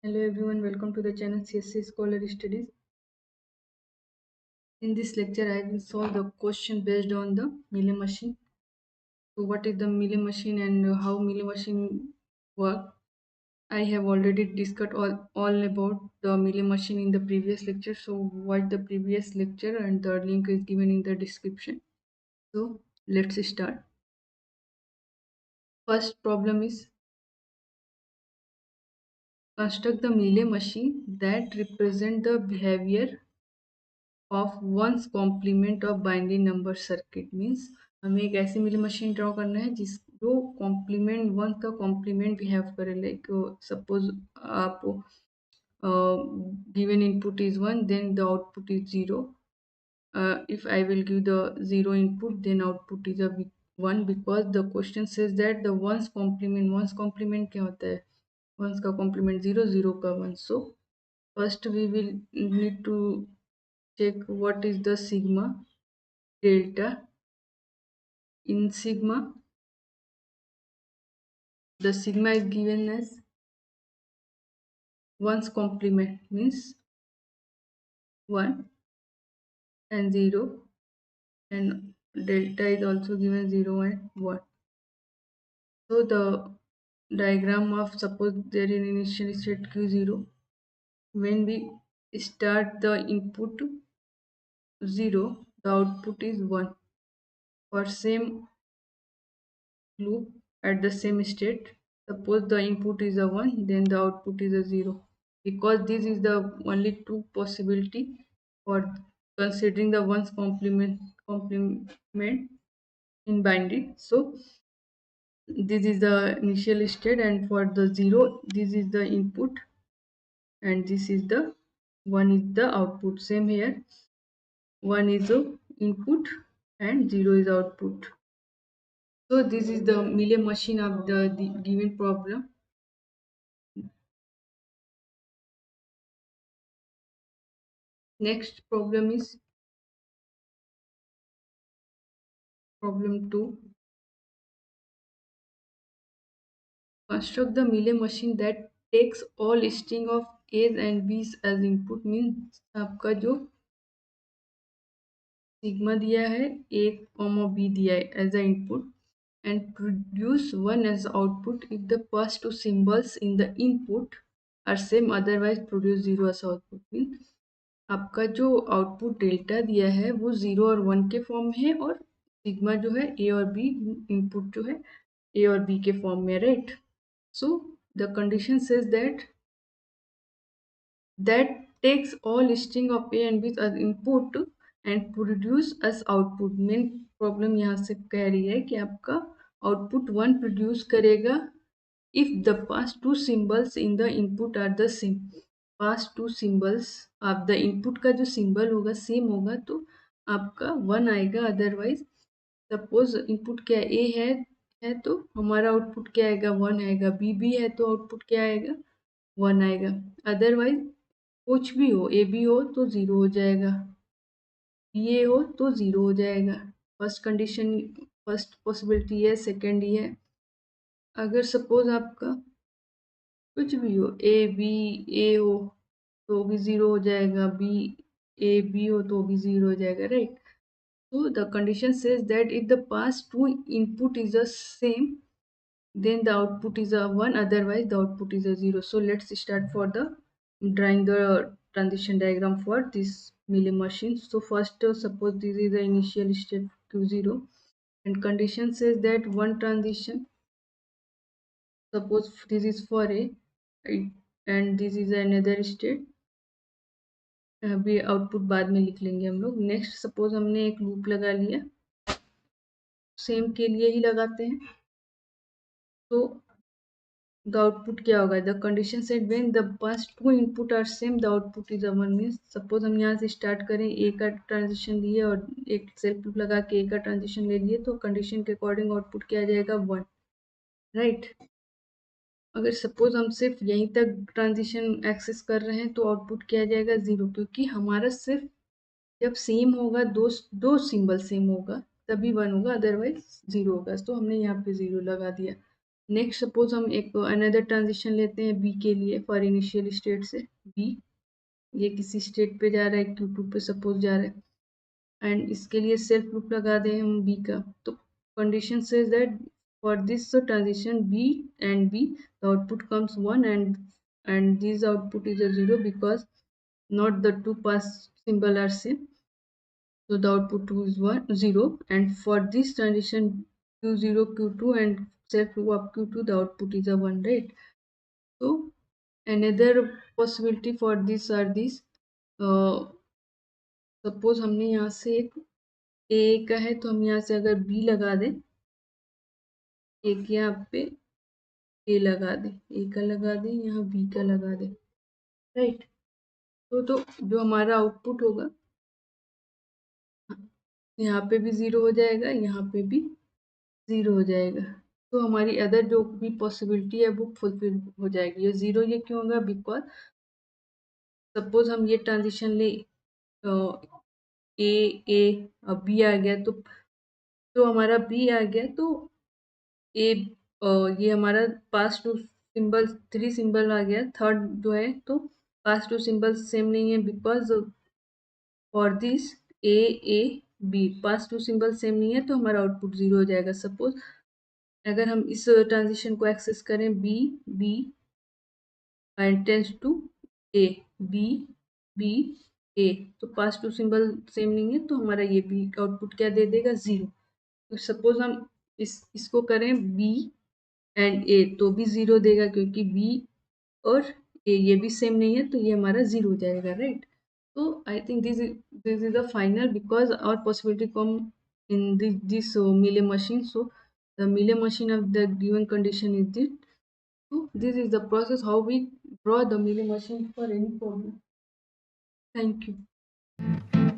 Hello everyone, welcome to the channel CSC Scholar Studies. In this lecture, I will solve the question based on the Mealy machine. So, what is the Mealy machine and how Mealy machine work? I have already discussed all about the Mealy machine in the previous lecture. So, watch the previous lecture and the link is given in the description. So, let's start. First problem is construct the Mealy machine that represent the behavior of ones complement of binary number circuit means हमें एक ऐसी Mealy machine draw करना है जिस जो complement ones का complement behave करे like suppose आप given input is 1 then the output is 0 if I will give the 0 input then output is a 1 because the question says that the ones complement क्या होता है ones का complement 0 0 का 1 so first we will need to check what is the sigma delta. In sigma the sigma is given as one's complement means 1 and 0 and delta is also given 0 and 1. So the diagram of suppose there is initial state q0 when we start the input 0 the output is 1 for same loop at the same state. Suppose the input is a 1 then the output is a 0 because this is the only two possibility for considering the ones complement in binary. So this is the initial state and for the 0 this is the input and this is the 1 is the output. Same here 1 is the input and 0 is output. So this is the Mealy machine of the given problem. Next problem is problem 2. Construct the Mealy machine that takes all string of A's and B's as input means आपका जो sigma दिया है A, B दिया है as a input and produce 1 as output if the first two symbols in the input are same otherwise produce 0 as output means आपका जो output delta दिया है वो 0 और 1 के फॉर्म में है और सिग्मा जो है ए और बी इनपुट जो है ए और बी के फॉर्म में right. So the condition says that takes all string of A and B as input and produce as output. Main problem यहाँ से कह रही है कि आपका आउटपुट 1 प्रोड्यूस करेगा if the past two symbols in the input are the same. past two symbols आप the input का जो symbol होगा सेम होगा तो आपका 1 आएगा अदरवाइज सपोज इनपुट क्या ए है तो हमारा आउटपुट क्या आएगा 1 आएगा बी भी है तो आउटपुट क्या आएगा 1 आएगा अदरवाइज कुछ भी हो ए बी हो तो 0 हो जाएगा बी ए हो तो 0 हो जाएगा. फर्स्ट कंडीशन फर्स्ट पॉसिबिलिटी है सेकेंड ये है अगर सपोज आपका कुछ भी हो ए बी ए हो तो भी 0 हो जाएगा बी ए बी हो तो भी 0 हो जाएगा right. So the condition says that if the past two input is the same, then the output is a 1, otherwise the output is a 0. So let's start for the drawing the transition diagram for this Mealy machine. So first suppose this is the initial state Q0 and condition says that one transition, suppose this is for A and this is another state. अभी output बाद में लिख लेंगे हम लोग. Next suppose हमने एक loop लगा लिया सेम के लिए ही लगाते हैं तो the output क्या होगा the condition said when the past two input are same the output is a 1 means suppose हम यहाँ से स्टार्ट करें ए का ट्रांजिशन लिए और एक सेल्फ लूप लगा के ए का ट्रांजिशन ले लिए तो कंडीशन के अकॉर्डिंग आउटपुट क्या आ जाएगा 1 राइट. अगर सपोज हम सिर्फ यहीं तक ट्रांजिशन एक्सेस कर रहे हैं तो आउटपुट क्या आ जाएगा 0 क्योंकि हमारा सिर्फ जब सेम होगा दो सिंबल सेम होगा तभी 1 होगा अदरवाइज 0 होगा तो हमने यहाँ पे 0 लगा दिया. नेक्स्ट सपोज हम एक अनदर ट्रांजिशन लेते हैं बी के लिए फॉर इनिशियल स्टेट से बी, ये किसी स्टेट पे जा रहा है Q2 पे सपोज जा रहा है एंड इसके लिए सेल्फ लूप लगा दें हम बी का, तो condition says that for this transition B and B the output comes 1 and this output is a 0 because not the two pass symbol are same, so the output 2 is 1 0, and for this transition q0 q2 and self loop up q2 the output is a 1, right? So another possibility for this are these, suppose हमने यहाँ से एक ए का है तो हम यहाँ से अगर बी लगा दें, एक यहाँ पे ए लगा दें, ए का लगा दें, यहाँ बी का लगा दें, राइट? तो जो हमारा आउटपुट होगा यहाँ पे भी ज़ीरो हो जाएगा, यहाँ पे भी ज़ीरो हो जाएगा, तो हमारी अदर जो भी पॉसिबिलिटी है वो फुलफिल हो जाएगी। ये ज़ीरो ये क्यों होगा? बिकॉज सपोज हम ये ट्रांजिशन ले ए ए अब बी आ गया, तो हमारा बी आ गया, तो ए ये हमारा पास टू सिंबल 3 सिंबल आ गया, थर्ड जो है तो पास टू सिंबल सेम नहीं है because for this A A B pass to symbol same नहीं है, तो हमारा आउटपुट 0 हो जाएगा। सपोज अगर हम इस ट्रांजिशन को एक्सेस करें B B and tense to A B B A, तो पास टू सिंबल सेम नहीं है, तो हमारा ये बी आउटपुट क्या दे देगा? 0। तो सपोज हम इसको करें बी एंड ए, तो भी 0 देगा क्योंकि बी और ए ये भी सेम नहीं है, तो ये हमारा 0 हो जाएगा, right? So I think this is the final because our possibility come in this Mealy machine. So the Mealy machine of the given condition is this. So this is the process how we draw the Mealy machine for any problem. Thank you.